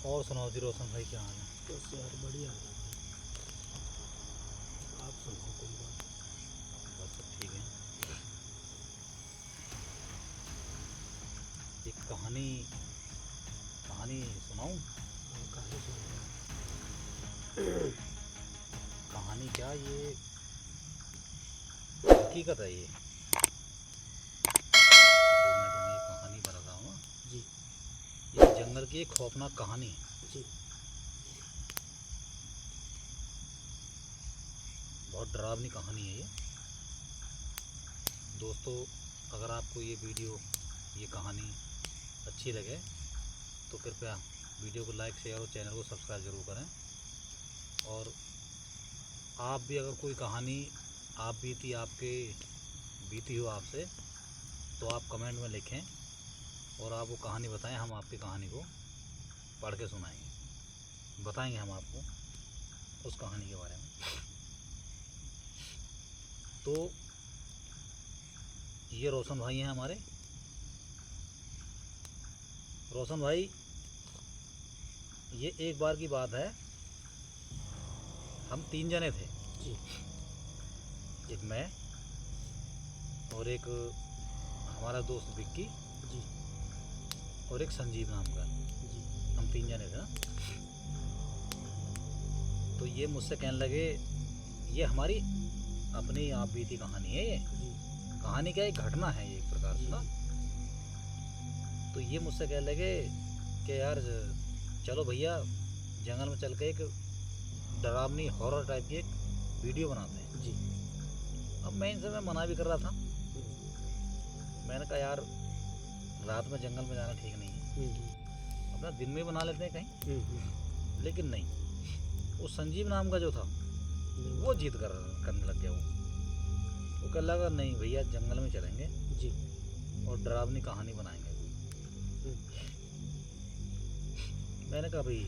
और सुनाओ जी रोशन भाई, क्या हाल है? बस यार बढ़िया है। आप सुनाओ कोई बात। बस सब ठीक है। एक कहानी कहानी सुनाऊं? कहानी सुनाओ। कहानी क्या, ये हकीकत है ये जो मैं तुम्हें ये कहानी बता रहा हूँ ना, जी ये जंगल की एक खौफनाक कहानी है। जी। बहुत डरावनी कहानी है ये दोस्तों। अगर आपको ये वीडियो, ये कहानी अच्छी लगे तो कृपया वीडियो को लाइक, शेयर और चैनल को सब्सक्राइब ज़रूर करें। और आप भी अगर कोई कहानी आप बीती हो आपसे, तो आप कमेंट में लिखें और आप वो कहानी बताएं। हम आपकी कहानी को पढ़ के सुनाएंगे, बताएंगे हम आपको उस कहानी के बारे में। तो ये रोशन भाई हैं हमारे। रोशन भाई, ये एक बार की बात है, हम 3 जने थे। जी एक मैं और एक हमारा दोस्त विक्की जी और एक संजीव नाम का। जी। हम 3 जने थे ना। तो ये मुझसे कहने लगे, ये हमारी अपनी आप बीती कहानी है। ये जी कहानी क्या, एक घटना है ये एक प्रकार से ना। तो ये मुझसे कहने लगे कि यार चलो भैया जंगल में चल के एक डरावनी हॉरर टाइप की एक वीडियो बनाते हैं। जी। अब मैं मना भी कर रहा था। मैंने कहा यार रात में जंगल में जाना ठीक नहीं है, अपना दिन में बना लेते हैं कहीं। लेकिन नहीं, वो संजीव नाम का जो था वो जिद करने लग गया। वो कहने लगा नहीं भैया जंगल में चलेंगे जी और डरावनी कहानी बनाएंगे। मैंने कहा भाई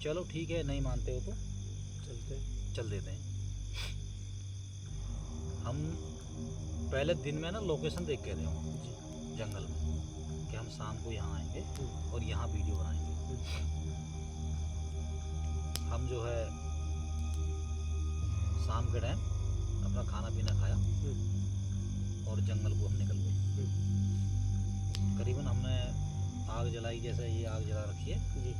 चलो ठीक है, नहीं मानते हो तो चल देते हैं। हम पहले दिन में ना लोकेशन देख के थे जी जंगल में कि हम शाम को यहाँ आएंगे और यहाँ वीडियो बनाएंगे। हम जो है शाम के टाइम अपना खाना पीना खाया और जंगल को हम निकल गए। करीबन हमने आग जलाई, जैसे ये आग जला रखी है जी।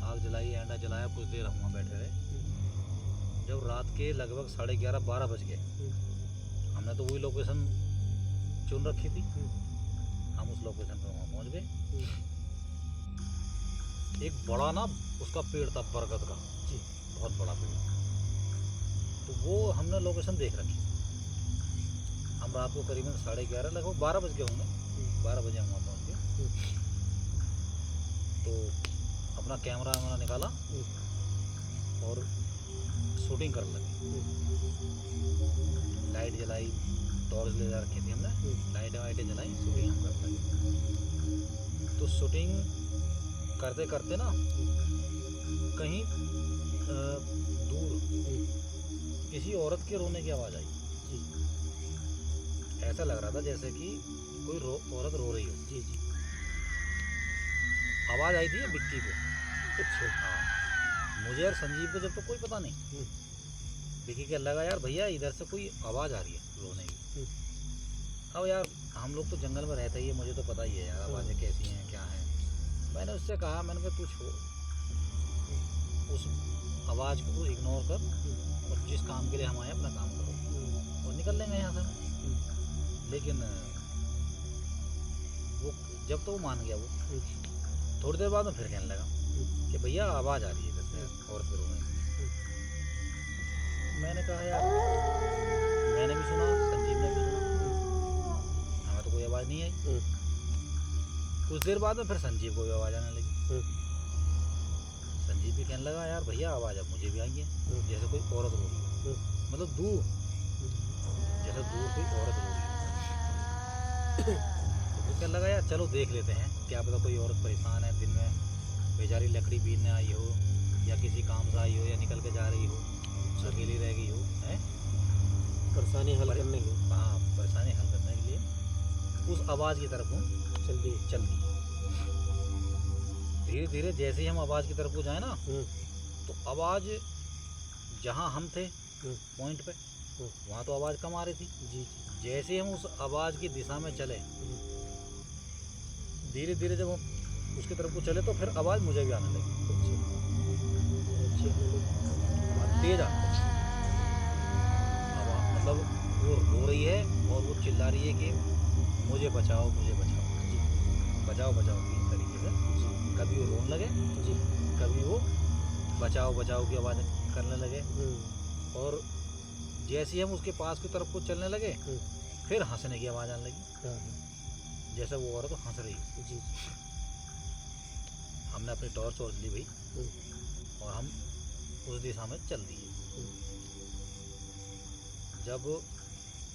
आग जलाई, एंडा जलाया, कुछ देर हम वहाँ बैठे रहे। जब रात के लगभग 11:30-12 बज गए, हमने तो वही लोकेशन चुन रखी थी। हम उस लोकेशन पर वहाँ पहुँच गए। एक बड़ा ना उसका पेड़ था बरगद का, जी बहुत बड़ा पेड़। तो वो हमने लोकेशन देख रखी। हम रात को करीबन 11:30 लगभग 12 बज गए होंगे, 12 बजे हम वहाँ पहुँच गए। तो अपना कैमरा हमारा निकाला और शूटिंग करने लगे। लाइट जलाई, टॉर्च ले जा रखी थी हमने, लाइटें जलाई, शूटिंग हम करने लगे। तो शूटिंग करते करते ना कहीं दूर किसी औरत के रोने की आवाज़ आई। ऐसा लग रहा था जैसे कि कोई औरत रो रही हो। जी जी। आवाज़ आई थी विक्की को। अच्छा। हाँ, मुझे और संजीव को जब तो कोई पता नहीं। विक्की क्या लगा यार भैया इधर से कोई आवाज़ आ रही है रोने की। अब यार हम लोग तो जंगल में रहते ही है, मुझे तो पता ही है यार आवाज़ें कैसी हैं क्या हैं। मैंने उससे कहा, मैंने कहा तू छोड़ उस आवाज़ को, इग्नोर कर और जिस काम के लिए हम आए अपना काम करो और निकल लेंगे यहाँ से। लेकिन वो जब तो वो मान गया। वो थोड़ी देर बाद में फिर कहने लगा कि भैया आवाज़ आ रही है इधर से औरत के रोने की। मैंने कहा यार मैंने भी सुना, संजीव ने भी सुना, हमें तो कोई आवाज़ नहीं आई। कुछ देर बाद में फिर संजीव को भी आवाज़ आने लगी। संजीव भी कहने लगा यार भैया आवाज़ अब मुझे भी आई है, जैसे कोई औरत रो रही है, मतलब दूर, जैसे दूर कोई औरत रो रही है। तो कहने लगा यार चलो देख लेते हैं, क्या पता कोई औरत परेशान है, दिन में बेचारी लकड़ी बीनने आई हो या किसी काम से आई हो या निकल के जा रही हो, अकेली रह गई हो, है परेशानी हल करने की। हाँ, परेशानी हल करने के लिए उस आवाज़ की तरफ चल दी। धीरे धीरे जैसे ही हम आवाज़ की तरफ को जाए ना, तो आवाज़ जहाँ हम थे पॉइंट पे, वहाँ तो आवाज़ कम आ रही थी। जी जी। जैसे ही हम उस आवाज़ की दिशा में चले, धीरे धीरे जब हम उसकी तरफ को चले तो फिर आवाज़ मुझे भी आने लगी। अच्छी आने लगी। तेज आने लगी आवाज़, मतलब वो रो रही है और वो चिल्ला रही है कि मुझे बचाओ, मुझे बचाओ, बचाओ बचाओ की इस तरीके से। कभी वो रोने लगे, जी। कभी वो बचाओ बचाओ की आवाज़ करने लगे। और जैसे ही हम उसके पास की तरफ को चलने लगे, फिर हंसने की आवाज़ आने लगी, जैसे वो औरत हंस रही है। जी। हमने अपनी टॉर्च वॉर्च ली भाई, और हम उस दिशा में चल दिए। जब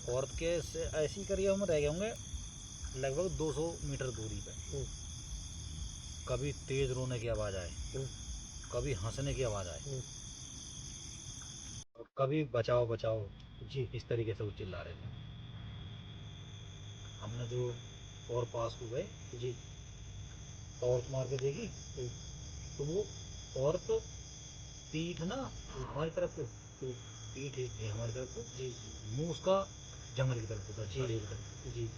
औरत के से ऐसी करिए हम रह गए होंगे लगभग 200 मीटर दूरी पे, कभी तेज रोने की आवाज़ आए, कभी हंसने की आवाज़ आए, और कभी बचाओ बचाओ जी। इस तरीके से वो चिल्ला रहे थे। हमने जो और पास को गए जी। टॉर्च मार के देखी, तो वो औरत पीठ ना हमारी तरफ से, पीठ है हमारी तरफ से, जी। मुंह उसका जंगल की तरफ होता, झाड़ी की तरफ, जी।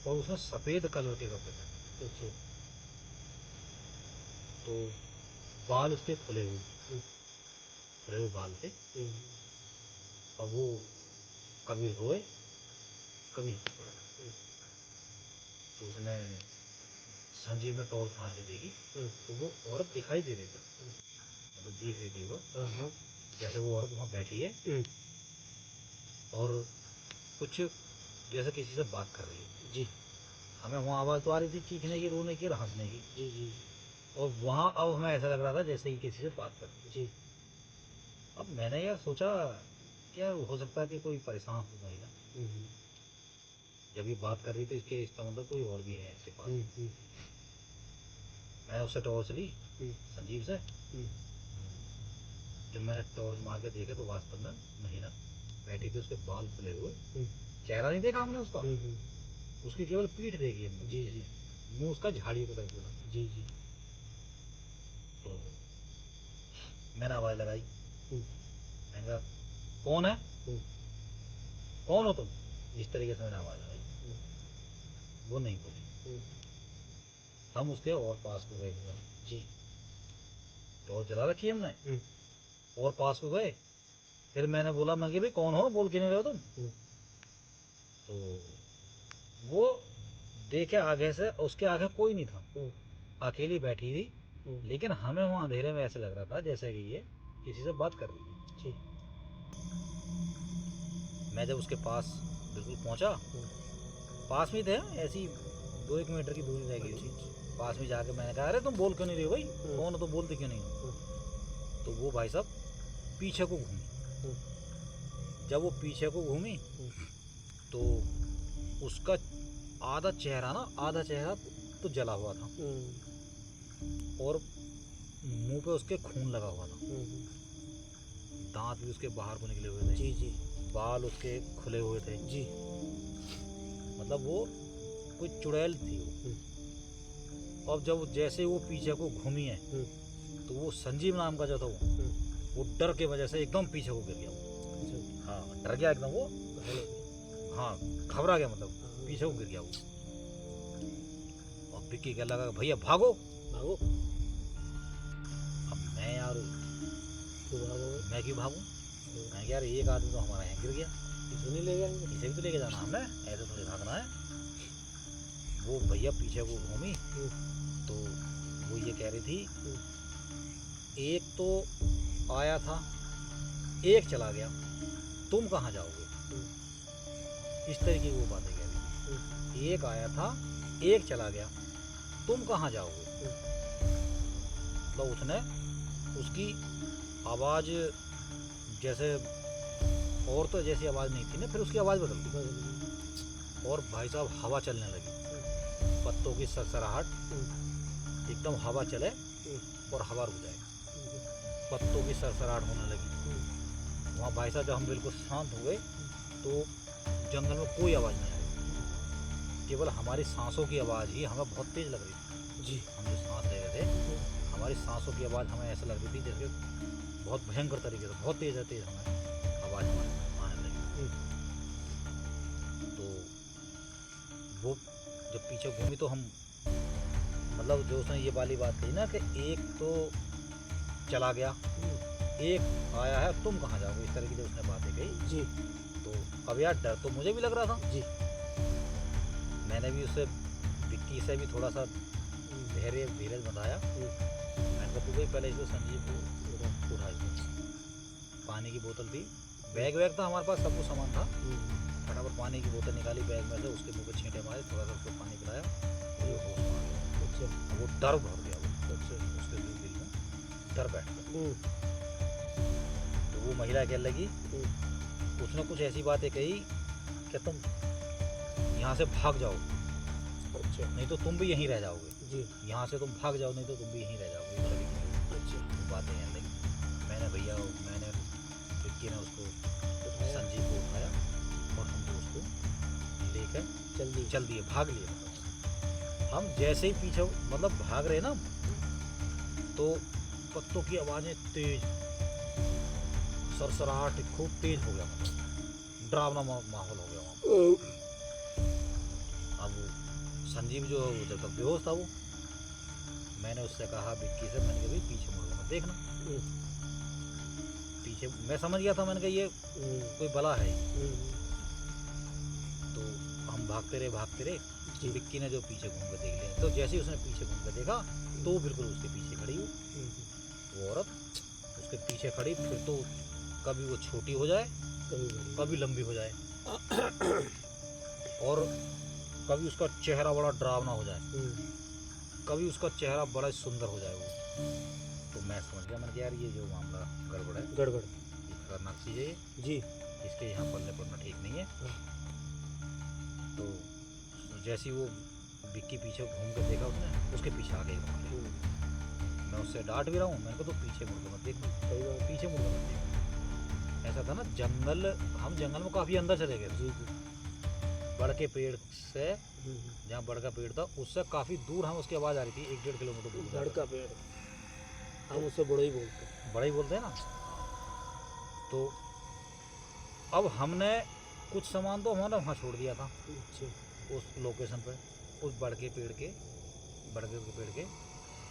और उसमें सफ़ेद कलर के कपड़े थे। अच्छा। तो बाल उसके खुले हुए बाल थे, और वो कभी रोए कभी हंस पड़े। तो उसने संजीव में टॉर्च मार के देखी, तो वो औरत दिखाई दे रही थी, मतलब दिख रही थी वो, जैसे वो औरत वहाँ बैठी है और कुछ जैसे किसी से बात कर रही है। जी। हमें वहाँ आवाज़ तो आ रही थी चीखने की, रोने की और हंसने की। जी। जी। और वहाँ अब हमें ऐसा लग रहा था जैसे कि किसी से बात कर रही है। जी। अब मैंने यार सोचा क्या हो सकता है कि कोई परेशान हो जाएगा, जब ये बात कर रही थी इसके इसका मतलब कोई और भी है इसके पास। मैंने उससे टॉर्च ली संजीव से। जब मैंने टॉर्च मार के देखे तो वास्तव में महिला बैठी थी, उसके बाल खुले हुए, चेहरा नहीं देखा हमने उसका, उसकी केवल पीठ देखी हमने। जी जी। मुंह उसका झाड़ी की तरफ बोला। जी जी। तो मैंने आवाज़ लगाई, मैंने कहा कौन है, कौन हो तुम, इस तरीके से मैंने आवाज़ लगाई। वो नहीं बोली। हम उसके और पास को गए जी, टॉर्च जला रखी है हमने, और पास को गए। फिर मैंने बोला, मैं कि भाई कौन हो, बोल के नहीं रहे हो तुम। तो वो देखे आगे से, उसके आगे कोई नहीं था, अकेली बैठी थी, लेकिन हमें वहाँ अंधेरे में ऐसे लग रहा था जैसे कि ये किसी से बात कर रही है जी। मैं जब उसके पास बिल्कुल पहुँचा, पास में थे, ऐसी 2-1 मीटर की दूरी रह गई थी, पास में जाके मैंने कहा, अरे तुम बोल क्यों नहीं रहे हो भाई, कौन हो तो बोलते क्यों नहीं हो। तो वो भाई साहब पीछे को घूमी। जब वो पीछे को घूमी तो उसका आधा चेहरा तो जला हुआ था, और मुंह पे उसके खून लगा हुआ था, दांत भी उसके बाहर को निकले हुए थे जी जी, बाल उसके खुले हुए थे जी, मतलब वो कोई चुड़ैल थी वो। अब जब जैसे वो पीछे को घूमी है तो वो संजीव नाम का जो था वो डर के वजह से एकदम पीछे को गिर गया। हाँ, डर गया एकदम वो, हाँ घबरा गया, मतलब पीछे को गिर गया वो। और विक्की कहने लगा, भैया भागो भागो। अब मैं यार, मैं क्यों भागूं, मैं यार एक आदमी तो हमारा यहाँ गिर गया, इसे नहीं ले जाएंगे, इसे भी तो लेके जाना हमने, ऐसे थोड़ी भागना है। वो भैया पीछे को घूमी तो वो ये कह रही थी, एक तो आया था, एक चला गया, तुम कहाँ जाओगे, इस तरीके की वो बातें कह रही थी। एक आया था, एक चला गया, तुम कहाँ जाओगे। तो उसने उसकी आवाज़ जैसे और तो जैसी आवाज़ नहीं थी ना, फिर उसकी आवाज़ बदल गई, और भाई साहब हवा चलने लगी, पत्तों की सरसराहट, एकदम हवा चले और हवा रुक जाए, पत्तों की सरसराहट होने लगी वहाँ। भाई साहब जब हम बिल्कुल शांत हो गए तो जंगल में कोई आवाज़ नहीं आई, केवल हमारी सांसों की आवाज़ ही हमें बहुत तेज लग रही थी जी। हम जो सांस ले रहे थे हमारी सांसों की आवाज़ हमें ऐसा लग रही थी जैसे बहुत भयंकर तरीके से, बहुत तेज़ हमें आवाज़ हमारी आने लगी। तो वो जब पीछे घूमी तो हम, मतलब जो उसने ये वाली बात कही ना कि एक तो चला गया, एक आया है, तुम कहाँ जाओगे, इस तरह की जो उसने बातें कही जी। तो अब यार डर तो मुझे भी लग रहा था जी। मैंने भी उससे, विक्की से भी थोड़ा सा धीरज बताया। मैंने कहा तू भाई पहले इसको संजीव को उठा, इसको पानी की बोतल थी, बैग वैग था हमारे पास, सब कुछ सामान था, फटाफट पानी की बोतल निकाली बैग में से, उसके मुँह पे छींटे मारे, थोड़ा सा उसको पानी पिलाया, वो होश में आ गया। अच्छा। वो डर भर गया, वो उसके दिल में डर बैठ गया। तो वो महिला कहने लगी, उसने कुछ ऐसी बातें कही कि तुम यहाँ से भाग जाओ, अच्छा। नहीं तो तुम भी यहीं रह जाओगे जी। यहाँ से तुम भाग जाओ, नहीं तो तुम भी यहीं रह जाओगे, इस तरह की अच्छा। बातें कहने लगी। मैंने विक्की ने उसको संजीव को उठाया और हम तो उसको लेकर चल दिए, भाग लिए। मतलब हम जैसे ही पीछे मतलब भाग रहे ना, तो पत्तों की आवाज़ें तेज, सरसराहट खूब तेज हो गया, मतलब डरावना माहौल हो गया वहाँ। अब संजीव जो जब तक बेहोश था वो, मैंने उससे कहा विक्की से, मैंने कहा भाई पीछे मुड़ मत देखना, पीछे मैं समझ गया था, मैंने कहा ये कोई बला है। तो हम भागते रहे, विक्की ने जो पीछे घूम कर देख लिया, तो जैसे ही उसने पीछे घूम कर देखा तो बिल्कुल उसके पीछे खड़ी वो औरत उसके पीछे खड़ी। फिर तो कभी वो छोटी हो जाए, कभी लंबी हो जाए, और कभी उसका चेहरा बड़ा डरावना हो जाए, कभी उसका चेहरा बड़ा सुंदर हो जाए वो। तो मैं समझ गया, मैंने कहा यार ये जो मामला गड़बड़ है, ये खतरनाक चीज़ है जी, इसके यहाँ पलने पड़ना ठीक नहीं है। तो जैसे ही वो विक्की पीछे घूम कर देखा, उसने उसके पीछे आ गई। मैं उससे डांट भी रहा हूँ, मैंने कहा तो पीछे मुड़ कर मत देख, पीछे मुड़ कर मत देख। ऐसा था ना जंगल, हम जंगल में काफ़ी अंदर चले गए जी। बड़ के पेड़ से, जहाँ बड़ का पेड़ था उससे काफ़ी दूर हम उसकी आवाज़ आ रही थी, 1-1.5 किलोमीटर दूर। बड़ का पेड़, हम उससे बड़ा ही बोलते हैं ना। तो अब हमने कुछ सामान तो हमारा वहाँ छोड़ दिया था उस लोकेशन पर, उस बड़ के पेड़ के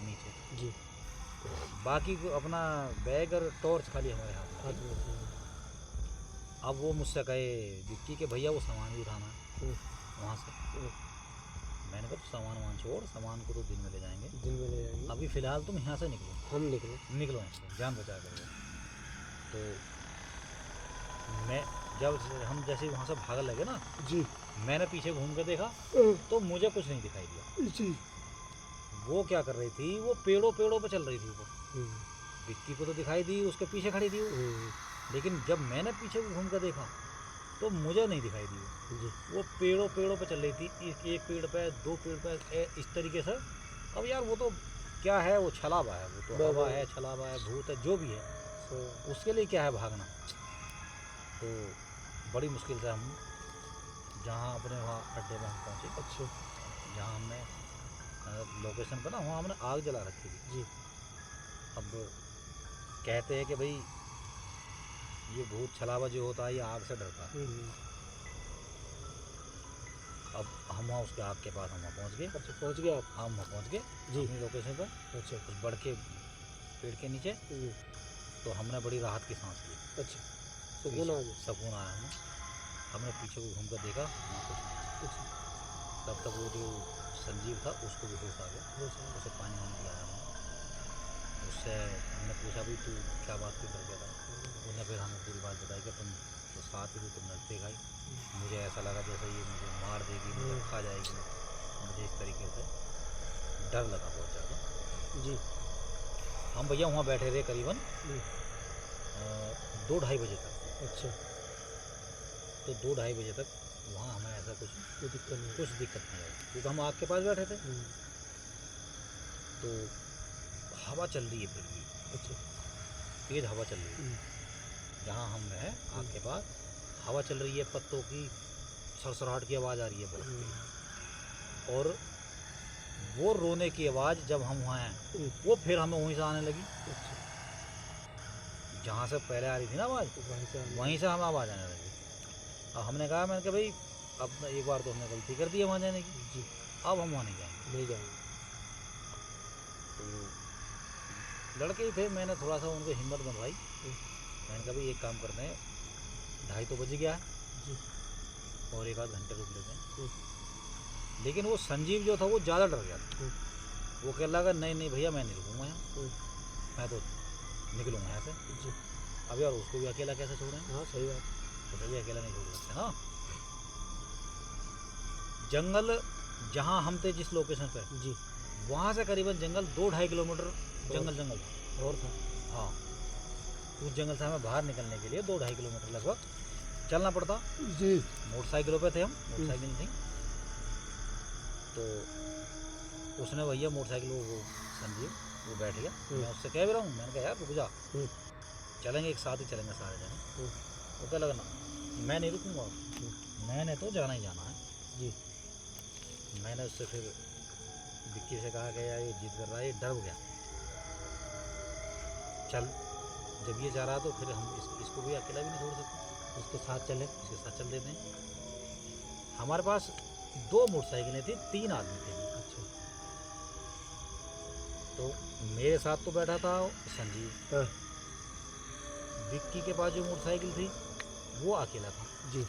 नीचे जी। बाकी अपना बैग और टॉर्च खाली हमारे हाथ में। अब वो मुझसे कहे विक्की के भैया वो सामान भी उठाना है वहाँ से। मैंने कहा सामान छोड़, सामान को तो दिन में ले जाएंगे, अभी फ़िलहाल तुम यहाँ से निकलो। हम निकलो यहाँ से, जान बचा कर। तो मैं जब हम जैसे वहाँ से भागने लगे ना जी, मैंने पीछे घूम कर देखा तो मुझे कुछ नहीं दिखाई दिया जी। वो क्या कर रही थी, वो पेड़ों पे चल रही थी वो। विक्की को तो दिखाई दी, उसके पीछे खड़ी थी वो। लेकिन जब मैंने पीछे घूम कर देखा तो मुझे नहीं दिखाई दी जी। वो पेड़ों पे चल रही थी, एक पेड़ पे, 2 पेड़ पे, इस तरीके से। अब यार वो तो क्या है, वो छलावा है, वो तो हवा है, छलावा है, भूत है, जो भी है, उसके लिए क्या है भागना। तो बड़ी मुश्किल से हम जहाँ अपने वहाँ अड्डे में हम पहुँचे। अच्छा। जहाँ हमने लोकेशन पर ना, वहाँ हमने आग जला रखी थी जी। अब कहते हैं कि भाई ये भूत छलावा जो होता है ये आग से डरता है। अब हम वहाँ उसके आग के पास हम वहाँ पहुँच गए। अच्छा, पहुँच गए आप? हम वहाँ पहुँच गए जी अपनी लोकेशन पर। अच्छा। उस बड़ के पेड़ के नीचे। तो हमने बड़ी राहत की सांस ली। अच्छा, सुकून आया हमने पीछे को घूम कर देखा, कुछ नहीं। तब तक वो जो संजीव था उसको भी होश आ गया, उसे पानी वानी पिलाया हमने। उससे हमने पूछा भी तू क्या बात क्यों कर गया था। उसने फिर हमें पूरी बात बताई कि तुम तो साथ ही तुम नचते गई, मुझे ऐसा लगा जैसे ये मुझे मार देगी, मुझे खा जाएगी, मुझे इस तरीके से डर लगा बहुत ज़्यादा जी। हम भैया वहाँ बैठे रहे करीबन 2-2:30 बजे तक। अच्छा। तो 2-2:30 बजे तक वहाँ हमें ऐसा कुछ दिक्कत नहीं आई, क्योंकि हम आग के पास बैठे थे। तो हवा चल रही है फिर भी। अच्छा। तेज़ हवा चल रही है जहाँ हम हैं आग के पास, हवा चल रही है, पत्तों की सरसराहट की आवाज़ आ रही है बहुत। और वो रोने की आवाज़ जब हम वहाँ आए वो फिर हमें वहीं से आने लगी, अच्छा, जहाँ से पहले आ रही थी ना आवाज़, तो वहीं से हमें आवाज़ आने लगी। अब हमने कहा, मैंने कहा भाई अब एक बार तो हमने गलती कर दी है वहाँ जाने की, जी, अब हम वहाँ नहीं जाएंगे। नहीं जाएंगे। तो लड़के ही थे, मैंने थोड़ा सा उनको हिम्मत बनवाई। मैंने कहा भाई एक काम करते हैं, 2:30 तो बज गया है जी, और 1 आध घंटे रुक लेते हैं। लेकिन वो संजीव जो था वो ज़्यादा डर गया था। वो कह लगा नहीं नहीं भैया मैं नहीं रुकूंगा यहाँ, मैं तो निकलूंगा यहाँ से। जी, अब यार उसको भी अकेला कैसे छोड़ें, हाँ सही बात। तो भी अकेला नहीं छोड़ सकते ना। जंगल जहाँ हम थे जिस लोकेशन पे, जी, वहाँ से करीबन जंगल 2-2.5 किलोमीटर जंगल था। और था। हाँ, उस जंगल से हमें बाहर निकलने के लिए 2-2.5 किलोमीटर लगभग चलना पड़ता। जी, मोटरसाइकिलों पे थे हम, मोटरसाइकिल थी। तो उसने भैया मोटरसाइकिल वो संजीव वो बैठ गया। मैं उससे कह भी रहा हूँ, मैंने कहा यार रुक जा, चलेंगे एक साथ ही चलेंगे सारे जने। वो क्या लगना मैं नहीं रुकूंगा, मैंने तो जाना ही जाना है। जी, मैंने उससे फिर विक्की से कहा कि यार ये जिद कर रहा है, ये डर गया, चल जब ये जा रहा तो फिर हम इसको भी अकेला भी नहीं छोड़ सकते, उसके साथ चले। इसके साथ चल देते हैं। हमारे पास 2 मोटरसाइकिलें थी, 3 आदमी थे। अच्छा, तो मेरे साथ तो बैठा था संजीव, विक्की के पास जो मोटरसाइकिल थी वो अकेला था। जी,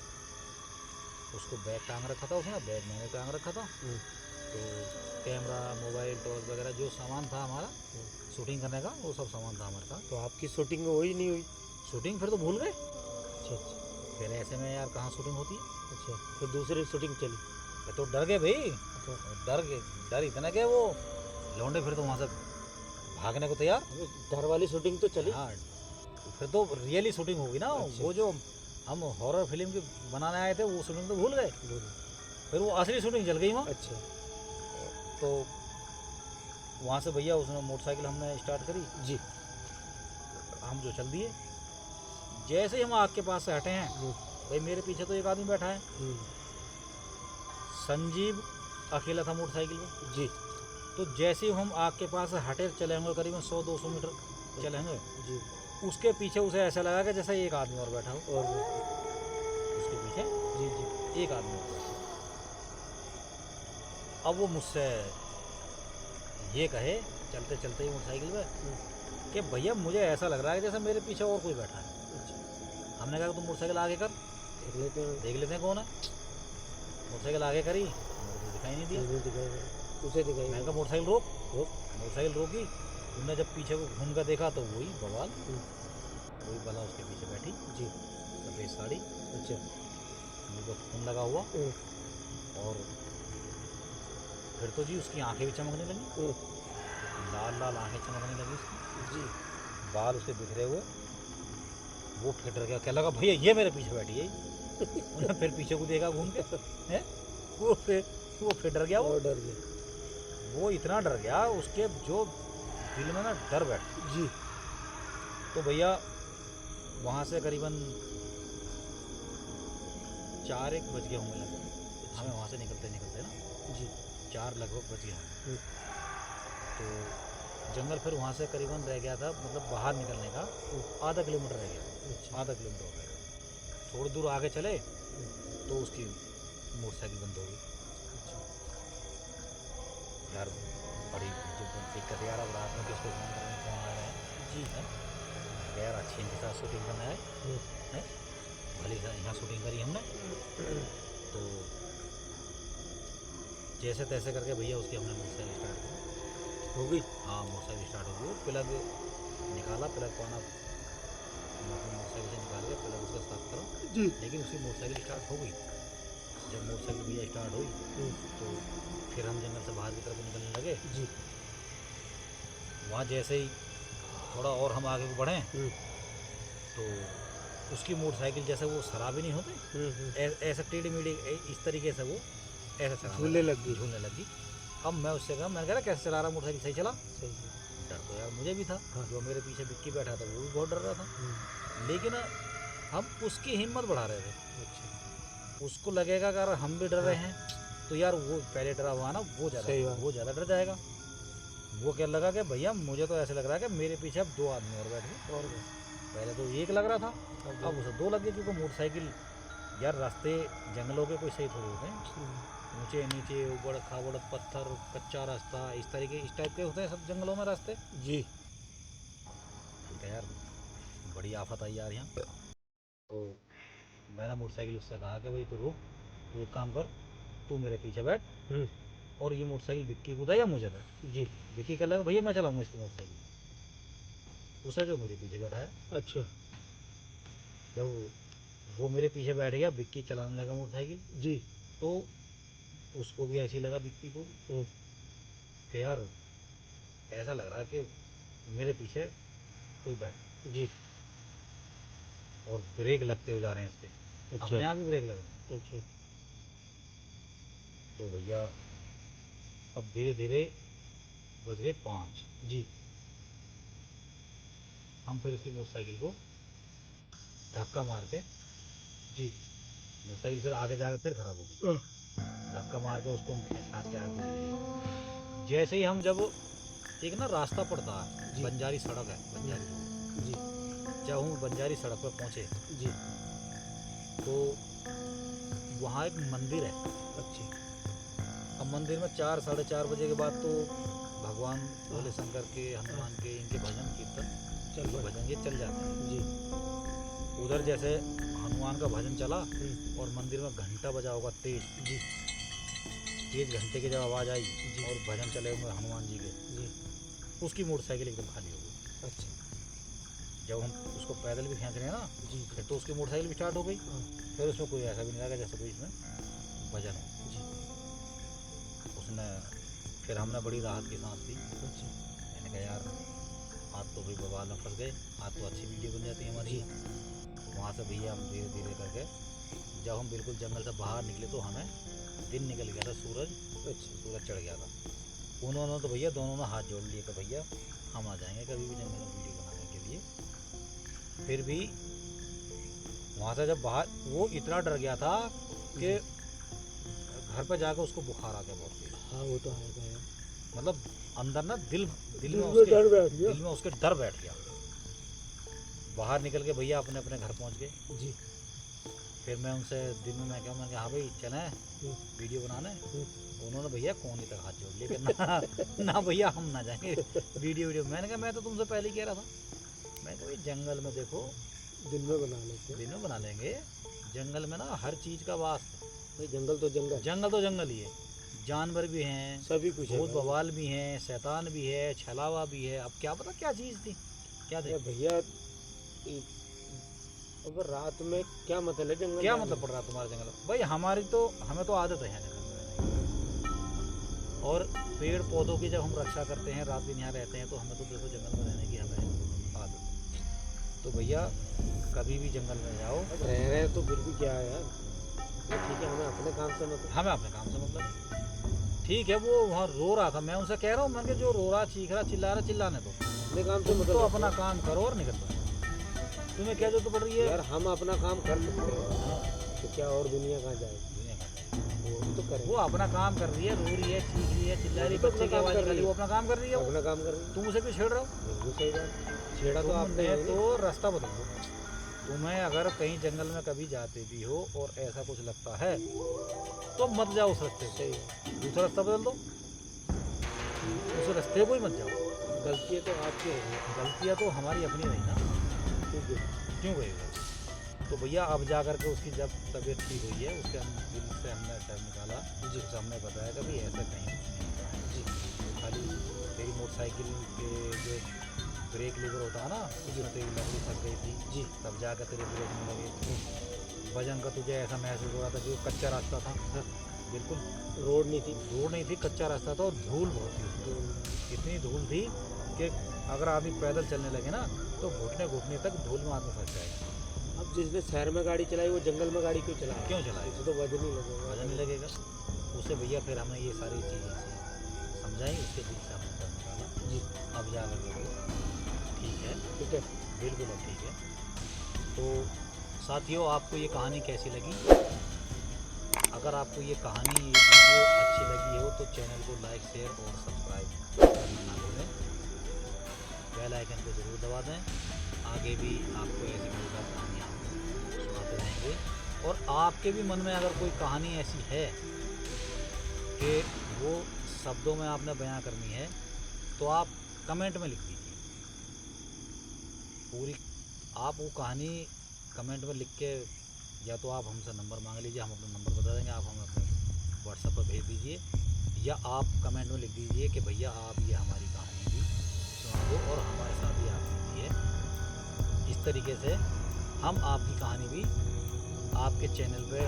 उसको बैग टांग रखा था उसने, बैग मैंने टांग रखा था। तो कैमरा, मोबाइल, टॉर्च वगैरह जो सामान था हमारा शूटिंग करने का, वो सब सामान था हमारे साथ। तो आपकी शूटिंग हुई नहीं हुई? शूटिंग फिर तो भूल गए, अच्छा, अच्छा, फिर ऐसे में यार कहाँ शूटिंग होती है। अच्छा, फिर दूसरी शूटिंग चली। फिर तो डर गए भाई, डर इतना गए वो लौंडे, फिर तो वहाँ से भागने को तैयार। घर वाली शूटिंग तो चली। हाँ, फिर तो रियली शूटिंग होगी ना। अच्छा। वो जो हम हॉरर फिल्म की बनाने आए थे वो शूटिंग तो भूल गए, फिर वो असली शूटिंग चल गई वहाँ। अच्छा, तो वहाँ से भैया उसने मोटरसाइकिल हमने स्टार्ट करी जी, हम जो चल दिए। जैसे ही हम आग के पास से हटे हैं, भाई मेरे पीछे तो एक आदमी बैठा है, संजीव अकेला था मोटरसाइकिल में। जी, तो जैसे ही हम आग के पास से हटे चले होंगे करीबन 100-200 मीटर चले होंगे, जी, उसके पीछे उसे ऐसा लगा कि जैसे एक आदमी और बैठा हो, और उसके पीछे जी, जी, एक आदमी और बैठा हो। अब वो मुझसे ये कहे चलते चलते ही मोटरसाइकिल में कि भैया मुझे ऐसा लग रहा है कि जैसे मेरे पीछे और कोई बैठा है। अच्छा, हमने कहा तुम मोटरसाइकिल आगे कर, देख लेते हैं कौन है। मोटरसाइकिल आगे करी, मेरे को दिखाई नहीं दिया। उसे दिखाई। मैंने कहा मोटरसाइकिल रोक, मोटरसाइकिल रोकी। उन्होंने जब पीछे को घूम कर देखा तो वही बवाल, वही बला उसके पीछे बैठी। जी, सफ़ेद साड़ी, अच्छा, मुँह पर खून लगा हुआ, और फिर तो जी उसकी आंखें भी चमकने लगी, लाल लाल आंखें चमकने लगी उसकी। जी, बाल उसके बिखरे हुए। वो फिर डर गया, क्या लगा भैया ये मेरे पीछे बैठी है। उन्होंने फिर पीछे को देखा घूम के, हैं वो फिर डर गया। वो डर गया। वो इतना डर गया, उसके जो दिल में ना डर बैठ। जी, तो भैया वहाँ से करीबन 4-1 बज गए होंगे लगभग हमें वहाँ से निकलते निकलते ना। जी, 4 लगभग बज गए होंगे। तो जंगल फिर वहाँ से करीबन रह गया था, मतलब बाहर निकलने का आधा किलोमीटर रह गया। अच्छा, आधा किलोमीटर हो गया। थोड़ी दूर आगे चले तो उसकी मोटरसाइकिल बंद हो गई। यार बड़ी दिक्कत है यार, अब रात में किसको फोन करने, फोन आ रहे हैं जी है यार, अच्छी इनके साथ शूटिंग करना है भले यहाँ शूटिंग करी हमने। तो जैसे तैसे करके भैया उसकी हमने मोटरसाइकिल स्टार्ट की, हो गई। हाँ मोटरसाइकिल स्टार्ट हो गई। प्लग निकाला, प्लग पाना मोटरसाइकिल से निकाल के प्लग उसका साफ करा जी, लेकिन उसकी मोटरसाइकिल स्टार्ट हो गई। जब मोटरसाइकिल भैया स्टार्ट हुई तो फिर हम जंगल से बाहर की तरफ निकलने लगे। जी, वहाँ जैसे ही थोड़ा और हम आगे को बढ़े तो उसकी मोटरसाइकिल जैसे वो शराबी नहीं होते ऐसे टेढ़ी मेढ़ी इस तरीके से वो ऐसे झूलने लग गई। झूलने लगी। अब मैं उससे कहा, मैंने कहा कैसे चला रहा मोटरसाइकिल, सही चला? सही है। डर तो यार मुझे भी था। हाँ। जो मेरे पीछे विक्की बैठा था वो भी बहुत डर रहा था। लेकिन हम उसकी हिम्मत बढ़ा रहे थे। अच्छा, उसको लगेगा अगर हम भी डर रहे हैं तो यार वो पहले डरा हुआ ना, वो सही बात। ज़्यादा डर जाएगा। वो क्या लगा कि भैया मुझे तो ऐसे लग रहा है कि मेरे पीछे अब 2 आदमी और बैठ गए। और पहले तो एक लग रहा था, अब उसे 2 लग गए, क्योंकि मोटरसाइकिल यार रास्ते जंगलों के कोई सही थोड़ी होते हैं, ऊंचे नीचे उबड़ खाबड़ पत्थर कच्चा रास्ता इस टाइप के होते हैं सब जंगलों में रास्ते। जी। ठीक है यार, बड़ी आफत आई यार यहाँ। तो मैंने मोटरसाइकिल उससे कहा कि भाई तू रुक, तू एक काम कर, तू मेरे पीछे बैठ और ये मोटरसाइकिल विक्की को दे या मुझे दे। जी। विक्की कह लगा भैया मैं चलाऊंगा इसकी मोटरसाइकिल, उसे जो मेरे पीछे बैठा है। अच्छा। जब वो मेरे पीछे बैठ गया, विक्की चलाने लगा मोटरसाइकिल जी। तो उसको भी ऐसे ही लगा विक्की को कि यार ऐसा लग रहा है कि मेरे पीछे कोई बैठ। जी। और ब्रेक लगते हुए जा रहे हैं इस पे, अच्छा। अपने आप ही ब्रेक लगे। अच्छा। तो भैया अब धीरे धीरे बज गए 5। जी। हम फिर उसकी मोटरसाइकिल को धक्का मार के, जी। मोटरसाइकिल फिर आगे जाकर फिर खराब हो गई, धक्का मार के उसको हम खींच के आगे ले गए। जैसे ही हम जब एक ना रास्ता पड़ता है, जी। बंजारी सड़क है, बंजारी रोड। जी। जब हम बंजारी सड़क पर पहुंचे जी। तो वहाँ एक मंदिर है। अच्छा। अब मंदिर में 4 साढ़े 4 बजे के बाद तो भगवान भोले शंकर के, हनुमान के, इनके भजन कीर्तन भजन ये चल जाते हैं। जी। उधर जैसे हनुमान का भजन चला और मंदिर में घंटा बजा होगा तेज। जी। तेज घंटे की जब आवाज़ आई और भजन चले होंगे हनुमान जी के, जी। उसकी मोटरसाइकिल एकदम खाली हो गई। अच्छा। जब हम उसको पैदल भी खींच रहे हैं ना, जी। फिर तो उसकी मोटरसाइकिल भी स्टार्ट हो गई। फिर उसमें कोई ऐसा भी नहीं लगा जैसे कोई इसमें भजन हो। जी। उसने फिर हमने बड़ी राहत की सांस ली। अच्छा। मैंने कहा यार आज तो भाई बवाल में फंस गए, आज तो अच्छी वीडियो बन जाती है हमारी। वहाँ से भैया हम धीरे धीरे करके जब हम बिल्कुल जंगल से बाहर निकले तो हमें दिन निकल गया था, सूरज। अच्छा। सूरज चढ़ गया था। उन्होंने तो भैया दोनों ने हाथ जोड़ लिए कि भैया हम आ जाएंगे कभी भी जंगल में वीडियो बनाने के लिए। फिर भी वहाँ से जब बाहर, वो इतना डर गया था कि घर पर जाकर उसको बुखार आ गया बहुत तेज। हाँ वो तो आएगा यार, मतलब अंदर ना दिल में डर बैठ गया। दिल में उसके डर बैठ गया। बाहर निकल के भैया अपने अपने घर पहुँच गए। जी। फिर मैं उनसे दिन में मैं कहा हाँ भाई चलें वीडियो बनाने। उन्होंने भैया कोनी तक हाथ जोड़ लिए कि ना भैया हम ना जाएंगे वीडियो। मैंने कहा मैं तो तुमसे पहले ही कह रहा था, मैं कहा भाई जंगल में देखो दिन में बना लेते, दिन में बना लेंगे। जंगल में ना हर चीज़ का वास है भाई, जंगल तो जंगल ही है, जानवर भी हैं, सभी कुछ है, भूत बवाल भी हैं, शैतान भी है, छलावा भी है। अब क्या पता क्या चीज़ थी, क्या थी भैया। अगर रात में क्या मतलब है जंगल, क्या मतलब पड़ रहा तुम्हारे जंगल भाई? हमें तो आदत है यहाँ जंगल में रहने की। और पेड़ पौधों की जब हम रक्षा करते हैं, रात दिन यहाँ रहते हैं, तो हमें तो देखो जंगल में रहने की हमें आदत है। तो भैया कभी भी जंगल में जाओ, रह रहे तो फिर भी क्या है यार, ठीक है, हमें अपने काम से मतलब। ठीक है। वो वहाँ रो रहा था, मैं उनसे कह रहा हूँ, मैंने जो रो रहा चीख रहा चिल्ला रहा चिल्लाने दो, अपने काम से मतलब। तो अपना काम करो और निकल दो। तुम्हें क्या जरूरत पड़ रही है यार? हम अपना काम कर सकते हैं तो क्या और दुनिया कहाँ जाएगी? दुनिया का वो तो करे, वो अपना काम कर रही है, रो रही है, चीख रही है, चिल्ला रही है, बच्चे की आवाज़ निकाली, वो अपना काम कर रही है, अपना काम कर रही है। तुम उसे क्यों छेड़ रहे हो? बिल्कुल सही बात, छेड़ा तो आपने तो रास्ता बदल दो। तुम्हें अगर कहीं जंगल में कभी जाते भी हो और ऐसा कुछ लगता है तो मत जाओ उस रास्ते से, दूसरा रास्ता बदल दो, उस रास्ते को ही मत जाओ। गलतियाँ तो आपकी होगी, गलतियाँ तो हमारी अपनी नहीं ना, क्यों गई? तो भैया अब जा कर के उसकी जब तबीयत ठीक हुई है, उसके दिल से हमने टाइम निकाला, जिससे हमने बताया कि भाई ऐसा कहीं नहीं होता है जी, खाली तेरी मोटरसाइकिल के जो ब्रेक लीवर होता है ना, उसमें तेरी लकड़ी फंस गई थी जी, तब जाकर तेरे ब्रेक नहीं लगे। वजन का तुझे ऐसा महसूस हो रहा था, जो कच्चा रास्ता था, बिल्कुल रोड नहीं थी, कच्चा रास्ता था और धूल बहुत थी, इतनी धूल थी कि अगर आदमी पैदल चलने लगे ना तो घुटने तक धूल में आदमी फंस जाएगा। अब जिसने शहर में गाड़ी चलाई वो जंगल में गाड़ी क्यों चलाए? उसे तो वजन ही लगेगा। उसे भैया फिर हमने ये सारी चीज़ें समझाई, उसके दिल से हमने कर निकाला जी। अब जा कर ठीक है, बिल्कुल अब ठीक है। तो साथियों, आपको ये कहानी कैसी लगी अगर आपको ये कहानी, ये वीडियो अच्छी लगी हो तो चैनल को लाइक, शेयर और सब्सक्राइब करना ना भूलें। बेल आइकन को ज़रूर दबा दें। आगे भी आपको ऐसी मज़ेदार कहानियाँ सुनाते रहेंगे। और आपके भी मन में अगर कोई कहानी ऐसी है कि वो शब्दों में आपने बयां करनी है तो आप कमेंट में लिख दीजिए। पूरी आप वो कहानी कमेंट में लिख के या तो आप हमसे नंबर मांग लीजिए, हम अपना नंबर बता देंगे, आप हमें अपने व्हाट्सएप पर भेज दीजिए, या आप कमेंट में लिख दीजिए कि भैया आप ये हमारी कहानी भी सुना दो और हमारे साथ ही आप लीजिए। इस तरीके से हम आपकी कहानी भी आपके चैनल पे,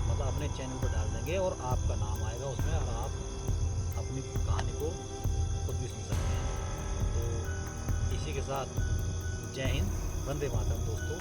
मतलब अपने चैनल पर डाल देंगे और आपका नाम आएगा उसमें और आप अपनी कहानी को खुद भी सुन सकते हैं। तो इसी के साथ जय हिंद, वंदे मातरम दोस्तों।